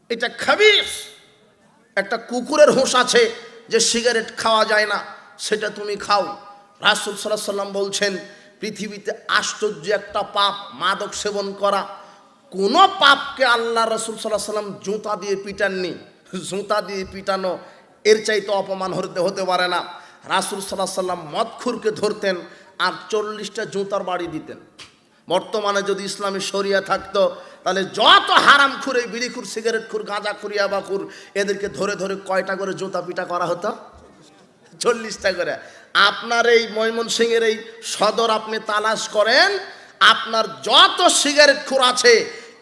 এটা খাবিস। একটা কুকুরের হুঁশ আছে যে সিগারেট খাওয়া যায় না, সেটা তুমি খাও। রাসূল সাল্লাল্লাহু আলাইহি ওয়াসাল্লাম বলছেন পৃথিবীতে আশ্চর্য একটা পাপ মাদক সেবন করা। কোন পাপকে আল্লাহ রাসূল সাল্লাল্লাহু আলাইহি ওয়াসাল্লাম জুতা দিয়ে পিটাননি। জুতা দিয়ে পিটানো এর চাইতে অপমান হতে পারে না। রাসূল সাল্লাল্লাহু আলাইহি ওয়াসাল্লাম মদখুরকে ধরতেন আর 40টা জুতার বাড়ি দিতেন। বর্তমানে যদি ইসলামী শরিয়া থাকতো তাহলে যত হারামখুর, এই বিড়িখুর, সিগারেটখুর, গাঁজাখুর, ইয়াবাখুর, এদেরকে ধরে ধরে কয়টা করে জুতা পিটা করা হতো? 40টা করে। আপনার এই ময়মনসিংহের এই সদর আপনি তালাশ করেন, আপনার যত সিগারেটখুর আছে,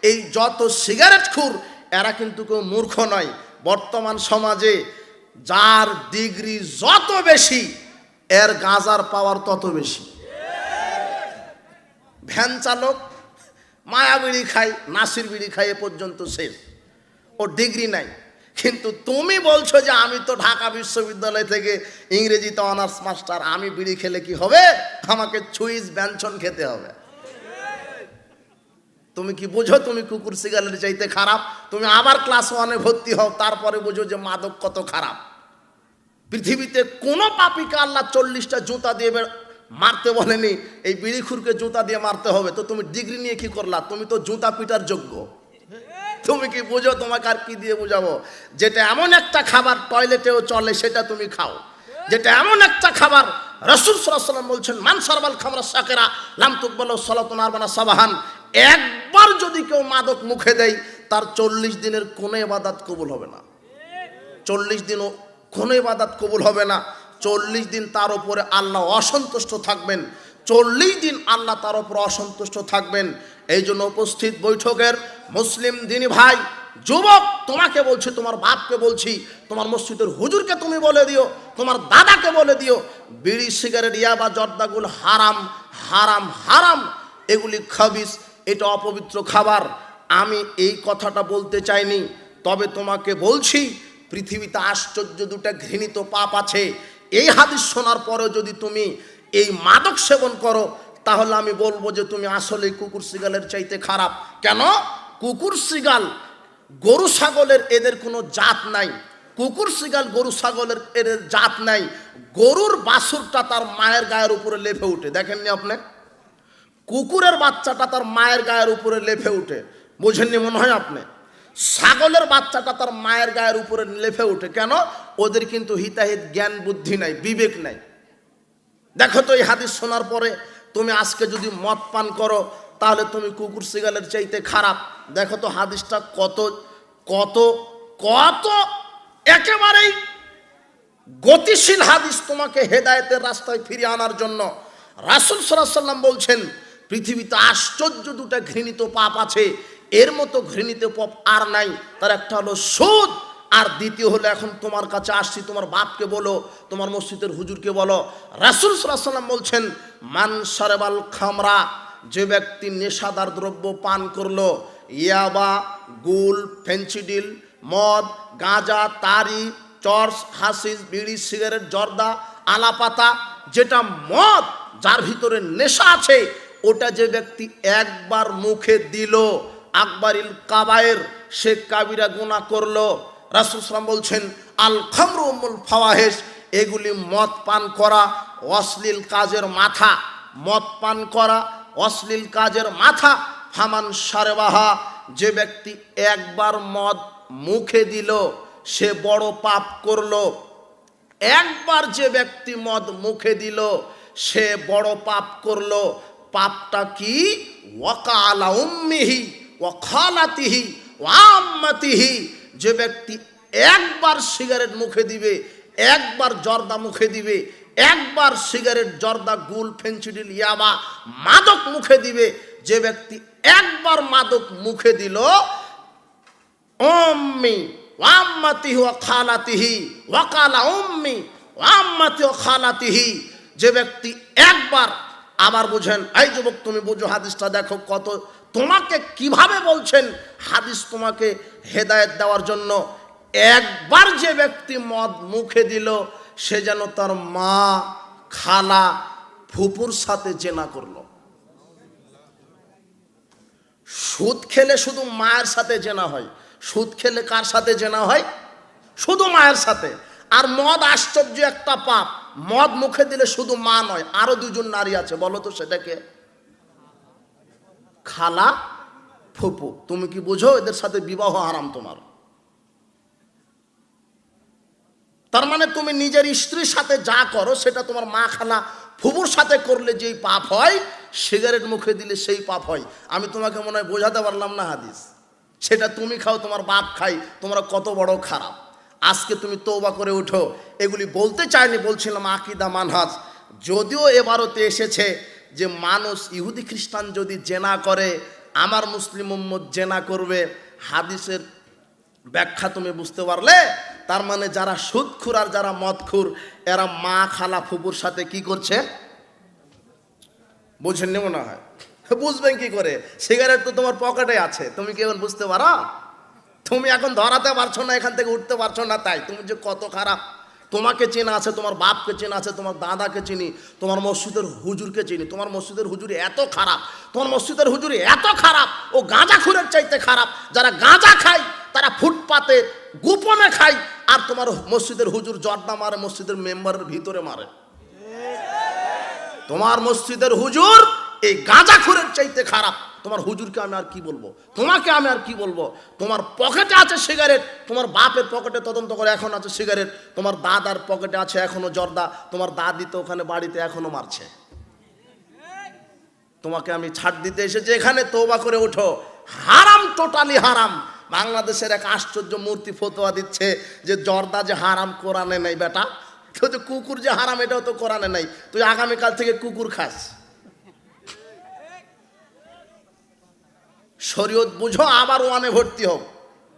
এই যত সিগারেটখুর, এরা কিন্তু কেউ মূর্খ নয়। বর্তমান সমাজে যার ডিগ্রি যত বেশি, এর গাঁজার পাওয়ার তত বেশি। ভ্যান চালক মায়া বিড়ি খায়, নাসির বিড়ি খায়, এ পর্যন্ত শেষ, ওর ডিগ্রি নাই। কিন্তু তুমি বলছো যে আমি তো ঢাকা বিশ্ববিদ্যালয় থেকে ইংরেজিতে অনার্স মাস্টার, আমি বিড়ি খেলে কি হবে? আমাকে সুইস ব্যঞ্জন খেতে হবে। তুমি কি বুঝো তুমি কুকুর সিগারেট চাইতে খারাপ? তুমি আবার ক্লাস 1-এ ভর্তি হও, তারপরে বুঝো যে মাদক কত খারাপ। পৃথিবীতে কোনো পাপীকে আল্লাহ 40টা জুতা দিয়ে মারতে বলেনি, এই বিড়িখুরকে জুতা দিয়ে মারতে হবে। তো তুমি ডিগ্রি নিয়ে কি করলা? তুমি তো জুতা পিটার যোগ্য। তুমি কি বুঝো? তোমাকে আর কি দিয়ে বুঝাবো? যেটা এমন একটা খাবার টয়লেটেও চলে, সেটা তুমি খাও। যেটা এমন একটা খাবার রাসূল সাল্লাল্লাহু আলাইহি ওয়াসাল্লাম বলছেন মান শারবাল খামরা সাকিরা লাম তুকবালু সালাতুন আরবানা সাবাহান। একবার যদি কেউ মাদক মুখে দেয়, তার 40 দিনের কোনো ইবাদত কবুল হবে না। 40 দিনও কোনো ইবাদত কবুল হবে না। 40 দিন তার উপরে আল্লাহ অসন্তুষ্ট থাকবেন। 40 দিন আল্লাহ তার উপর অসন্তুষ্ট থাকবেন। এই জন্য উপস্থিত বৈঠকের মুসলিম দিনী ভাই, যুবক, তোমাকে বলছি, তোমার বাপকে বলছি, তোমার মসজিদের হুজুরকে তুমি বলে দিও, তোমার দাদাকে বলে দিও, বিড়ি, সিগারেট, ইয়াবা, জর্দাগুল হারাম, হারাম, হারাম। এগুলি খাবিস, এটা অপবিত্র খাবার। আমি এই কথাটা বলতে চাইনি, তবে তোমাকে বলছি পৃথিবীতে আশ্চর্য দুটা ঘৃণিত পাপ আছে। এই হাদিস শোনার পরেও যদি তুমি এই মাদক সেবন করো, তাহলে আমি বলবো যে তুমি আসলে কুকুর সিগালের চাইতে খারাপ। কেন? কুকুর সিগাল, গরু ছাগলের এদের কোনো জাত নাই। কুকুর সিগাল, গরু ছাগলের এদের জাত নাই। গরুর বাছুরটা তার মায়ের গায়ের উপরে লেফে উঠে, দেখেননি আপনি? কুকুরের বাচ্চাটা তার মায়ের গায়ের উপরে লেফে উঠে, বুঝেননি মনে হয় আপনি? ছাগলের বাচ্চাটা তার মায়ের গায়ের উপরে লেফে উঠে। কেন? ওদের কিন্তু হিতাহিত জ্ঞান বুদ্ধি নাই, বিবেক নাই। দেখো তো এই হাদিস শোনার পরে তুমি আজকে যদি মদ পান করো, তাহলে তুমি কুকুর সিগালের চাইতে খারাপ। দেখো তো হাদিসটা কত কত কত একেবারেই গতিশীল হাদিস, তোমাকে হেদায়েতের রাস্তায় ফিরিয়ে আনার জন্য। রাসূল সাল্লাল্লাহু আলাইহি ওয়াসাল্লাম বলছেন পৃথিবীতে আশ্চর্য দুটা ঘৃণিত পাপ আছে, এর মতো ঘৃণিত পাপ আর নাই। তার একটা হলো সুদ, আর দ্বিতীয় হলো, এখন তোমার কাছে আসছি, তোমার বাপকে বলো, তোমার মসজিদের হুজুরকে বলো। রাসূল সাল্লাল্লাহু আলাইহি ওয়াসাল্লাম বলছেন মান শারাবাল খামরা, যে ব্যক্তি নেশাদার দ্রব্য পান করলো, ইয়াবা, গুল, ফেন্সিডিল, মদ, গাঁজা, তারি, চর্স, হাসিস, বিড়ি, সিগারেট, জর্দা, আলাপাতা, যেটা মদ, যার ভিতরে নেশা আছে, ওটা যে ব্যক্তি একবার মুখে দিল, আকবারিল কাবায়ের, সে কাবিরা গুনাহ করলো। রাসূল সাল্লাল্লাহু আলাইহি ওয়াসাল্লাম বলছেন আল খামরু উম্মুল ফাওয়াহিশ, এগুলি মদ পান করা অশ্লীল কাজের মাথা। মদ পান করা অশ্লীল কাজের মাথা। ফামান শারবাহা, যে ব্যক্তি একবার মদ মুখে দিল, সে বড় পাপ করলো। একবার যে ব্যক্তি মদ মুখে দিল, সে বড় পাপ করলো। পাপটা কি? ওয়াকা আলা উম্মিহি ওয়া খালাতিহি ওয়া আম্মাতিহি, যে ব্যক্তি একবার সিগারেট মুখে দিবে, একবার জর্দা মুখে দিবে, একবার সিগারেট, জর্দা, গুল, ফেন্সিডিল, ইয়াবা, মাদক মুখে দিবে, যে ব্যক্তি একবার মাদক মুখে দিল, উম্মি ওয়া আম্মাতিহি ওয়া খালাতিহি, ওয়া কালা উম্মি ওয়া আম্মাতি ওয়া খালাতিহি, যে ব্যক্তি একবার, আবার বুঝেন, এই যুবক তুমি বুঝো হাদিসটা, দেখো কত তোমাকে কিভাবে বলছেন হাদিস তোমাকে হেদায়েত দেওয়ার জন্য। একবার যে ব্যক্তি মদ মুখে দিল, সে যেন তার মা, খালা, ফুপুর সাথে জেনা করলো। সুদ খেলে শুধু মায়ের সাথে জেনা হয়, সুদ খেলে কার সাথে জেনা হয়? শুধু মায়ের সাথে। আর মদ আশ্চর্য একটা পাপ, মদ মুখে দিলে শুধু মা নয়, আরো দুজন নারী আছে, বলো তো সেটাকে? খালা, ফুপু। তুমি কি বুঝো এদের সাথে বিবাহ হারাম তোমার? তার মানে তুমি নিজের স্ত্রীর সাথে যা করো সেটা তোমার মা, খালা, ফুপুর সাথে করলে যেই পাপ হয়, সিগারেট মুখে দিলে সেই পাপ হয়। আমি তোমাকে মনে হয় বোঝাতে পারলাম না হাদিস। সেটা তুমি খাও, তোমার বাপ খাই, তোমরা কত বড় খারাপ। আজকে তুমি তওবা করে উঠো। এগুলি বলতে চাইনি, বলছিলাম আকীদা মানহাজ। যদিও এবারতে এসেছে যে মানুষ ইহুদি খ্রিস্টান যদি জেনা করে, আমার মুসলিম উম্মত জেনা করবে। হাদিসের ব্যাখ্যা তুমি বুঝতে পারলে? তার মানে যারা সুদখোর আর যারা মদখোর, এরা মা, খালা, ফুপুর সাথে কি করছে? বুঝেননি মনে হয়। বুঝবেন কি করে? সিগারেট তো তোমার পকেটে আছে, তুমি কি এখন বুঝতে পারো? তুমি এখন ধরাতে পারছো না, এখান থেকে উঠতে পারছো না, তাই তুমি যে কত খারাপ। তোমাকে চেনা আছে, তোমার বাপকে চেনা আছে, তোমার দাদাকে চিনি, তোমার মসজিদের হুজুরকে চিনি। তোমার মসজিদের হুজুর এত খারাপ, তোমার মসজিদের হুজুর এত খারাপ, ও গাঁজাখুরের চাইতে খারাপ। যারা গাঁজা খায় তারা ফুটপাতে গোপনে খায়, আর তোমার মসজিদের হুজুর জর্দা মারে, মসজিদের মেম্বারের ভিতরে মারে। তোমার মসজিদের হুজুর এই গাঁজাখুরের চাইতে খারাপ। তোমার হুজুরকে আমি আর কি বলবো, তোমাকে আমি আর কি বলবো? তোমার পকেটে আছে সিগারেট, তোমার বাপের পকেটে তদন্ত করে এখন আছে সিগারেট, তোমার দাদার পকেটে আছে এখনো জর্দা, তোমার দাদি তো ওখানে বাড়িতে এখনো মারছে। তোমাকে আমি ছাড় দিতে এসেছি এখানে, তওবা করে ওঠো। হারাম, টোটালি হারাম। বাংলাদেশের এক আশ্চর্য মূর্তি ফতোয়া দিচ্ছে যে জর্দা যে হারাম, কোরআনে নেই বেটা। তো যে কুকুর যে হারাম, এটাও তো কোরআনে নাই। তুই আগামীকাল থেকে কুকুর খাস। শরীয়ত বুঝো, আবার ওয়ানে ভর্তি হও,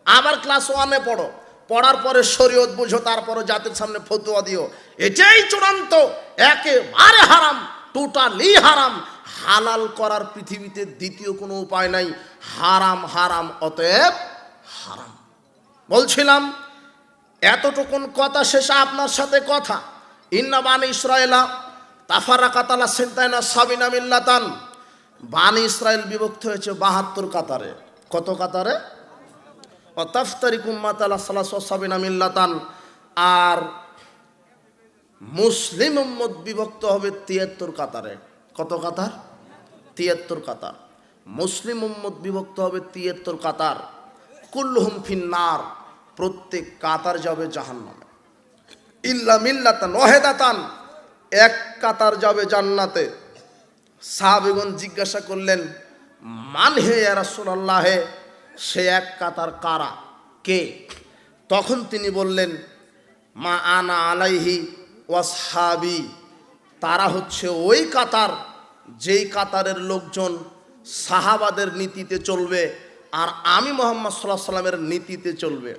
আবার ক্লাস ওয়ানে পড়ো। পড়ার পরে শরীয়ত বুঝো, তারপরে জাতির সামনে ফতোয়া দিও। এটাই চূড়ান্ত, একেবারে হারাম, টোটালি হারাম। হালাল করার পৃথিবীতে দ্বিতীয় কোনো উপায় নাই। হারাম হারাম, অতএব হারাম। বলছিলাম এতটুকুন কথা শেষে আপনার সাথে কথা। ইন্না বানি ইসরায়েলা তাফারাকাত আলা সিনতাইনা সাবিনা মিল্লাতান। বানি ইসরায়েল বিভক্ত হয়েছে 72 কাতারে। কত কাতারে? ও তাফতারিকু উম্মাত আলা সালাসা সাবিনা মিল্লাতান। আর মুসলিম উম্মত বিভক্ত হবে 73 কাতারে। কত কাতার? 73 কাতার। মুসলিম উম্মত বিভক্ত হবে 73 কাতার। কুল্লুহুম ফিন্নার, প্রত্যেক কাতার যাবে জাহান্নামে। ইল্লা মিল্লাতান ওয়াহিদাতান, এক কাতার যাবে জান্নাতে। সাহাবীগণ জিজ্ঞাসা করলেন, মান হে ইয়া রাসূলুল্লাহ, সে এক কাতার কারা, কে? তখন তিনি বললেন, মা আনা আলাইহি ওয়াসহাবি, তারা হচ্ছে ওই কাতার যেই কাতারের লোকজন সাহাবাদের নীতিতে চলবে, আর আমি মুহাম্মদ সাল্লাল্লাহু আলাইহি সাল্লামের নীতিতে চলবে।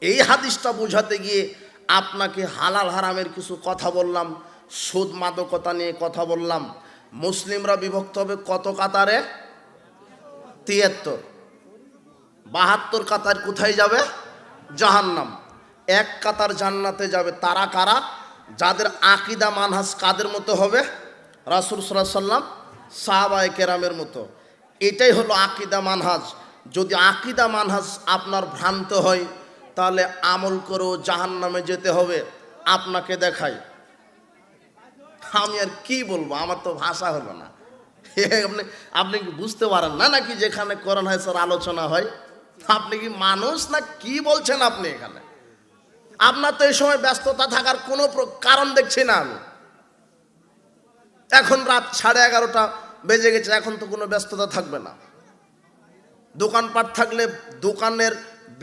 এই হাদিসটা বোঝাতে গিয়ে আপনাকে হালাল হারামের কিছু কথা বললাম, সুদ মাদকতা নিয়ে কথা বললাম। মুসলিমরা বিভক্ত হবে কত কাতারে? 73। 72 কাতার কোথায় যাবে? জাহান্নাম। এক কাতার জান্নাতে যাবে। তারা কারা? যাদের আকীদা মানহাজ কাদের মতো হবে? রাসূল সাল্লাল্লাহু আলাইহি সাল্লাম, সাহাবায়ে কেরামের মতো। এটাই হলো আকীদা মানহাজ। যদি আকীদা মানহাজ আপনার ভ্রান্ত হয়, তাহলে আমল করেও জাহান্নামে যেতে হবে। আপনাকে দেখাই, আমি আর কি বলবো, আমার তো ভাষা হলো না। আপনি কি বুঝতে পারেন না নাকি যেখানে কোরআন হাদিসের আলোচনা হয়? আপনি কি মানুষ না কি বলছেন আপনি এখানে? আপনার তো এই সময় ব্যস্ততা থাকার কোনো কারণ দেখছি না আমি। এখন রাত 11:30 বেজে গেছে, এখন তো কোনো ব্যস্ততা থাকবে না। দোকানপাট থাকলে দোকানের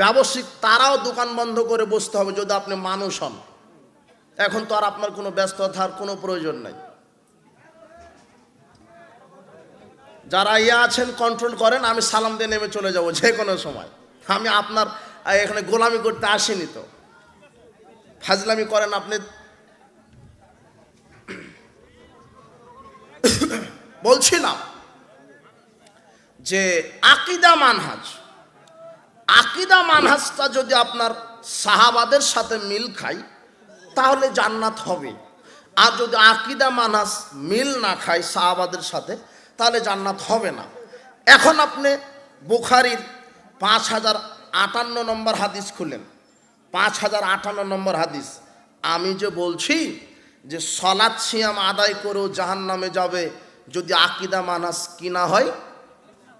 ব্যবসায়িক তারাও দোকান বন্ধ করে বসতে হবে যদি আপনি মানুষ হন। এখন তো আর আপনার কোনো ব্যস্ততার কোনো প্রয়োজন নাই। যারা আছেন কন্ট্রোল করেন, আমি সালাম দিয়ে নেমে চলে যাব যে কোনো সময়। আমি আপনার এখানে গোলামি করতে আসিনি, তো ফাজলামি করেন আপনি। বলছিলাম যে আকীদা মানহাজ, আকীদা মানহাজটা যদি আপনার সাহাবাদের সাথে মিল খায় তাহলে জান্নাত হবে। আর যদি আকীদা মানহাজ মিল না খায় সাহাবাদের সাথে, তাহলে জান্নাত হবে না। এখন আপনি বুখারীর 5058 নম্বর হাদিস খুলেন, 5058 নম্বর হাদিস। আমি যে বলছি যে সালাত সিয়াম আদায় করেও জাহান্নামে যাবে যদি আকীদা মানহাজ কি না হয়,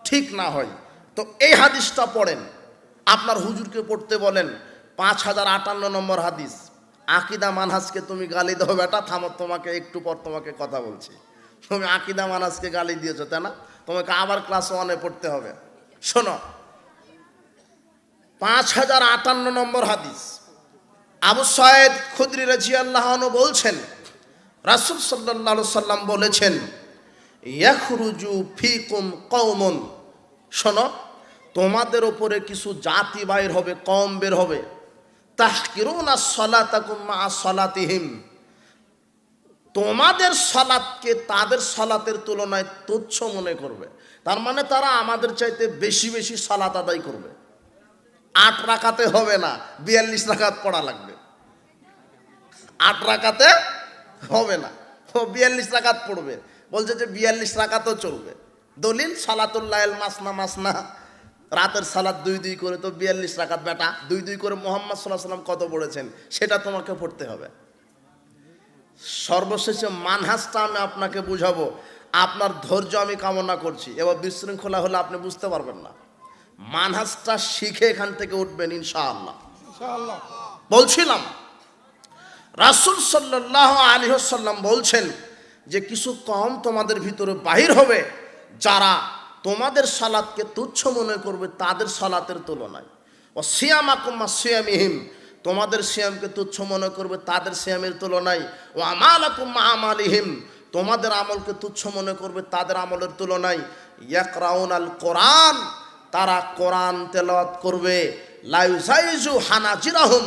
ঠিক না হয়। তো এই হাদিসটা পড়েন, আপনার হুজুরকে পড়তে বলেন। 5058 নম্বর হাদিস। আকীদা মানহাজকে তুমি গালি দাও বেটা, থামো, তোমাকে একটু পর তোমাকে কথা বলছি। তুমি আকীদা মানহাজকে গালি দিয়েছো তাই না, তোমাকে আবার ক্লাস 1-এ পড়তে হবে। শোনো, 5058 নম্বর হাদিস। আবু সাঈদ খুদরি রাদিয়াল্লাহু আনহু বলছেন, রাসূল সাল্লাল্লাহু আলাইহি সাল্লাম বলেছেন, ইয়াখরুজু ফিকুম কওমুন, শোনো, তোমাদের উপরে কিছু জাতি বাইর হবে, কওম বের হবে, তাহকিরুনা সালাতাকুম মা সালাতিহিম, তোমাদের সালাতকে তাদের সালাতের তুলনায় তুচ্ছ মনে করবে। তার মানে তারা আমাদের চাইতে বেশি বেশি সালাত আদায় করবে। 8 রাকাতে হবে না, 42 রাকাত পড়া লাগবে। 8 রাকাতে হবে না, ও 42 রাকাত পড়বে। বলছে যে 42 রাকাতও চলবে। দলিল সালাতুল লাইল মাসনা মাসনা, রাতের সালাত 2 করে, তো 42 রাকাত বেটা 2 করে মুহাম্মদ সাল্লাল্লাহু আলাইহি ওয়াসাল্লাম কত পড়েছেন সেটা তোমাকে পড়তে হবে। সর্বশেষে মানহাজটা আমি আপনাকে বুঝাবো, আপনার ধৈর্য আমি কামনা করছি। এবার বিশৃঙ্খলা হলে আপনি বুঝতে পারবেন না। মানহাজটা শিখে এখান থেকে উঠবেন ইনশাআল্লাহ। বলছিলাম, রাসূল সাল্লাল্লাহু আলাইহি ওয়াসাল্লাম বলছেন যে কিছু কম তোমাদের ভিতরে বাহির হবে যারা তোমাদের সালাতকে তুচ্ছ মনে করবে তাদের সালাতের তুলনায়। ও সিয়ামাকুম মা সিয়ামিহিম, তোমাদের সিয়ামকে তুচ্ছ মনে করবে তাদের সিয়ামের তুলনায়। ও আমালাকুম মা আমালিহিম, তোমাদের আমলকে তুচ্ছ মনে করবে তাদের আমলের তুলনায়। ইয়াকরাউনাল কোরআন, তারা কোরআন তেলাওয়াত করবে। লা ইউজাইজু হানাজিরাহুম,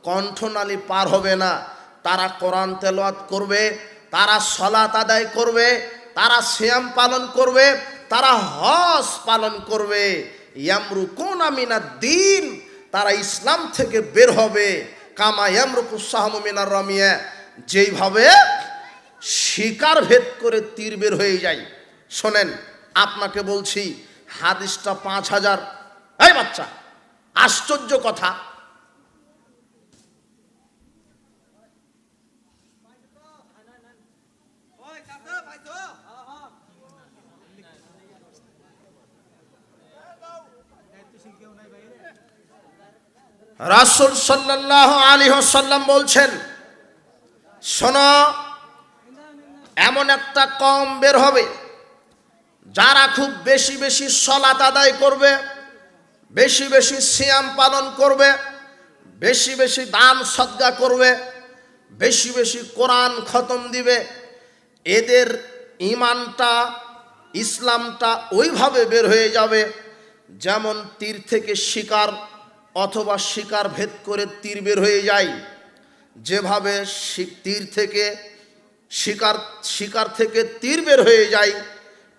কণ্ঠনালী পার হবে না। তারা কোরআন তেলাওয়াত করবে, তারা সালাত আদায় করবে, তারা সিয়াম পালন করবে, তারা হজ পালন করবে। ইয়ামরুকুনা মিনাদ-দ্বীন, তারা ইসলাম থেকে বের হবে। কামা ইয়ামরুকুস সাহমু মিনার রামিয়া, যেইভাবে শিকার ভেদ করে তীর বের হয়ে যায়। শোনেন, আপনাকে বলছি হাদিসটা 5000। এই বাচ্চা, আশ্চর্য কথা, রাসূল সাল্লাল্লাহু আলাইহি ওয়াসাল্লাম বলছেন, শোনো, এমন একটা কওম বের হবে যারা খুব বেশি বেশি সালাত আদায় করবে, বেশি বেশি সিয়াম পালন করবে, বেশি বেশি দান সদকা করবে, বেশি বেশি কোরআন খতম দিবে। এদের ঈমানটা, ইসলামটা ওইভাবে বের হয়ে যাবে যেমন তীর থেকে শিকার অথবা শিকার ভেদ করে তীর বের হয়ে যায়। যেভাবে তীর থেকে শিকার থেকে তীর বের হয়ে যায়,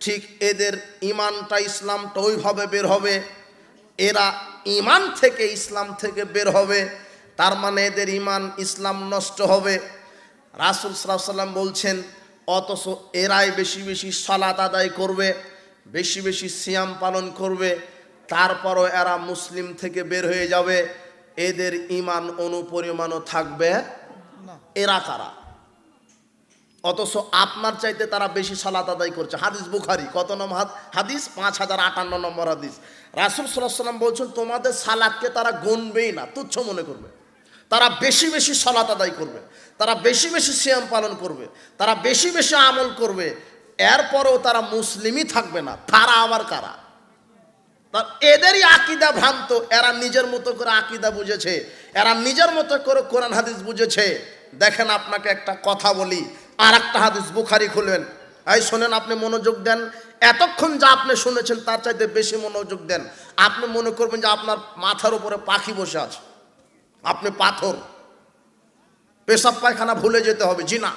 ঠিক এদের ঈমানটা, ইসলামটা ওইভাবে বের হবে। এরা ঈমান থেকে, ইসলাম থেকে বের হবে, তার মানে এদের ঈমান ইসলাম নষ্ট হবে। রাসূল সাল্লাল্লাহু আলাইহি ওয়াসাল্লাম বলছেন, অথচ এরাই বেশি বেশি সালাত আদায় করবে, বেশি বেশি সিয়াম পালন করবে, তারপরও এরা মুসলিম থেকে বের হয়ে যাবে, এদের ঈমান অনুপরিমাণও থাকবে না। এরা কারা? অথচ আপনার চাইতে তারা বেশি সালাত আদায় করছে। হাদিস বুখারী, কত নম্বর হাদিস? 5058 নম্বর হাদিস। রাসূল সাল্লাল্লাহু আলাইহি ওয়াসাল্লাম বলছেন, তোমাদের সালাতকে তারা গুনবেই না, তুচ্ছ মনে করবে। তারা বেশি বেশি সালাত আদায় করবে, তারা বেশি বেশি সিয়াম পালন করবে, তারা বেশি বেশি আমল করবে, এরপরেও তারা মুসলিমই থাকবে না। তারা আবার কারা? এদেরই আকীদা ভ্রান্ত। এরা নিজের মতো করে আকীদা বুঝেছে, এরা নিজের মতো করে কোরআন হাদিস বুঝেছে। দেখেন, আপনাকে একটা কথা বলি, আর একটা হাদিস বুখারী খুলবেন। এই শোনেন, আপনি মনোযোগ দেন। এতক্ষণ যা আপনি শুনেছেন তার চাইতে বেশি মনোযোগ দেন। আপনি মনে করবেন যে আপনার মাথার উপরে পাখি বসে আছে, আপনি পাথর, পেশাব পায়খানা ভুলে যেতে হবে। জি না,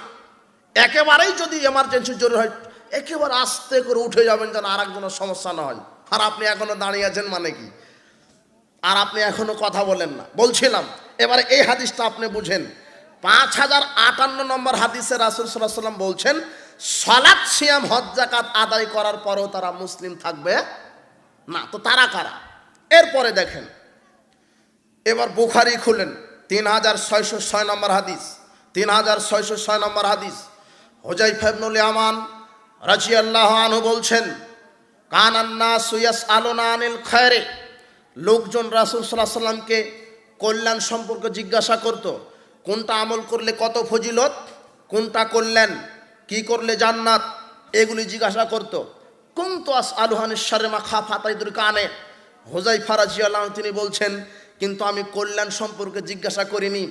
একেবারেই যদি এমার্জেন্সি জরুরি হয় একেবারে আস্তে করে উঠে যাবেন যেন আর একজনের সমস্যা না হয়। আর আপনি এখনো দাঁড়িয়ে আছেন মানে কি? আর আপনি এখনো কথা বলেন না। বলছিলাম, এবারে এই হাদিসটা আপনি বুঝেন। 5058 নম্বর হাদিসে রাসূল সাল্লাল্লাহু আলাইহি ওয়াসাল্লাম বলছেন, সালাত, সিয়াম, হজ, যাকাত আদায় করার পরেও তারা মুসলিম থাকবে না। তো তারা কারা? এরপরে দেখেন, এবার বুখারী খুলেন 3606 নম্বর হাদিস, 3606 নম্বর হাদিস। হুযায়ফা ইবনুল ইয়ামান রাদিয়াল্লাহু আনহু বলছেন, কানান নাসু ইয়াসআলুনা আনিল খায়রে, লোকজন রাসূল সাল্লাল্লাহু আলাইহি সাল্লামকে কল্যাণ সম্পর্কে জিজ্ঞাসা করত। কোনটা আমল করলে কত ফজিলত, কোনটা কল্যাণ, কি করলে জান্নাত, এগুলি জিজ্ঞাসা করত। কুনতু আসআলু আনিশ শাররি মাখাফাতা ইদরিকানে, হুযায়ফা রাদিয়াল্লাহু আনহু তিনি বলছেন, কিন্তু আমি কল্যাণ সম্পর্কে জিজ্ঞাসা করিনি,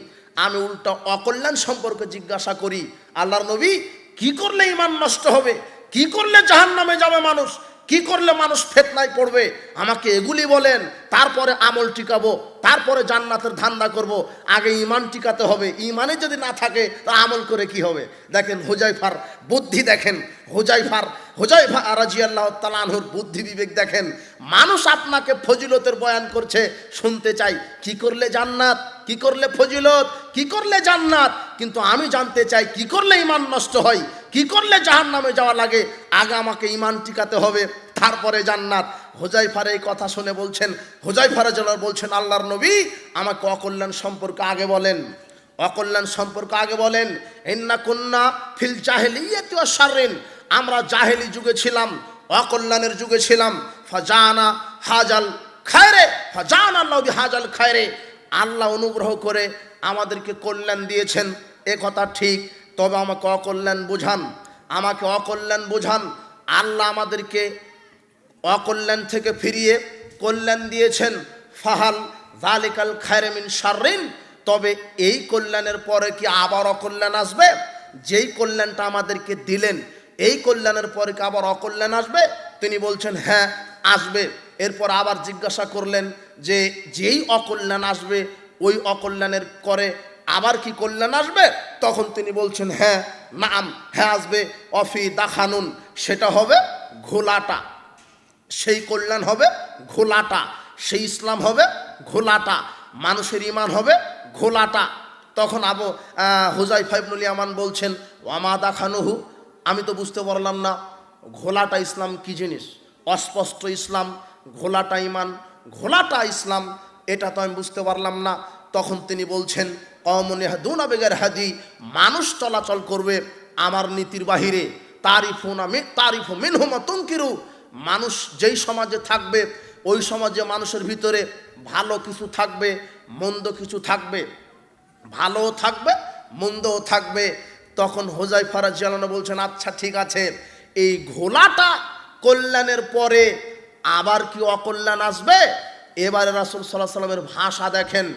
আমি উল্টা অকল্যাণ সম্পর্কে জিজ্ঞাসা করি। আল্লাহর নবী, কি করলে ঈমান নষ্ট হবে, কি করলে জাহান্নামে যাবে মানুষ, কি করলে মানুষ ফিতনায় পড়বে, আমাকে এগুলি বলেন, তারপরে আমল টিকাবো, তারপরে জান্নাতের ধান্দা করব। আগে ঈমান টিকাতে হবে, ঈমানে যদি না থাকে তা আমল করে কি হবে। দেখেন হুযায়ফার বুদ্ধি, দেখেন হুযায়ফা রাদিয়াল্লাহু তাআলা আনহুর বুদ্ধি বিবেক দেখেন। মানুষ আপনাকে ফজিলতের বয়ান করছে, শুনতে চাই কি করলে জান্নাত, কি করলে ফজিলত, কি করলে জান্নাত, কিন্তু আমি জানতে চাই কি করলে ঈমান নষ্ট হয়, কি করলে জাহান্নামে যাওয়া লাগে। আগে আমাকে ঈমান টিকাতে হবে, তারপরে জান্নাত। হুযায়ফার এই কথা শুনে বলছেন, হুযায়ফা রাদিয়াল্লাহু আনহু বলছেন, আল্লাহর নবী আমাকে অকল্যাণ সম্পর্কে আগে বলেন, অকল্যাণ সম্পর্কে আগে বলেন। ইন্না কুন্না ফিল জাহিলিয়াতি ওয়া শাররিন, আমরা জাহেলি যুগে ছিলাম, অকল্যাণের যুগে ছিলাম। ফাজানা হাজাল খায়রে, ফাজানা আল্লাহু বিহাজাল খায়রে, আল্লাহ অনুগ্রহ করে আমাদেরকে কল্যাণ দিয়েছেন, এ কথা ঠিক, তবে আমাকে অকল্যাণ বোঝান, আমাকে অকল্যাণ বোঝান। আল্লাহ আমাদেরকে অকল্যাণ থেকে ফিরিয়ে কল্যাণ দিয়েছেন। ফাহাল যালিকাল খায়রে মিন শাররিন, তবে এই কল্যাণের পরে কি আবার অকল্যাণ আসবে? যেই কল্যাণটা আমাদেরকে দিলেন, এই কল্যাণের পরে কি আবার অকল্যাণ আসবে? তিনি বলছেন হ্যাঁ আসবে। এরপর আবার জিজ্ঞাসা করলেন যে যেই অকল্যাণ আসবে ওই অকল্যাণের করে আবার কি কল্যাণ আসবে? তখন তিনি বলছেন হ্যাঁ, নাম, হ্যাঁ আসবে। অফি দাখানুন, সেটা হবে ঘোলাটা, সেই কল্যাণ হবে ঘোলাটা, সেই ইসলাম হবে ঘোলাটা, মানুষের ঈমান হবে ঘোলাটা। তখন হুযায়ফা ইবনুল ইয়ামান বলছেন, ওয়ামা দাখানুহু, আমি তো বুঝতে পারলাম না ঘোলাটা ইসলাম কি জিনিস, অস্পষ্ট ইসলাম, ঘোলাটা ঈমান, ঘোলাটা ইসলাম, এটা তো আমি বুঝতে পারলাম না। তখন তিনি বলছেন, কওমুন ইয়াহদুনা বিগাইরি হাদি, মানুষ চলাচল করবে আমার নীতির বাহিরে। তারিফু মিনহুম মা তুনকিরু, মানুষ যেই সমাজে থাকবে ওই সমাজে মানুষের ভিতরে ভালো কিছু থাকবে, মন্দ কিছু থাকবে, ভালোও থাকবে মন্দও থাকবে। তখন হুযায়ফা রাদিয়াল্লাহু আনহু বলছেন, আচ্ছা ঠিক আছে, এই ঘোলাটা কল্যাণের পরে আবার কি অকল্যাণ আসবে? এবারে রাসূল সাল্লাল্লাহু আলাইহি ওয়াসাল্লামের ভাষা দেখেন,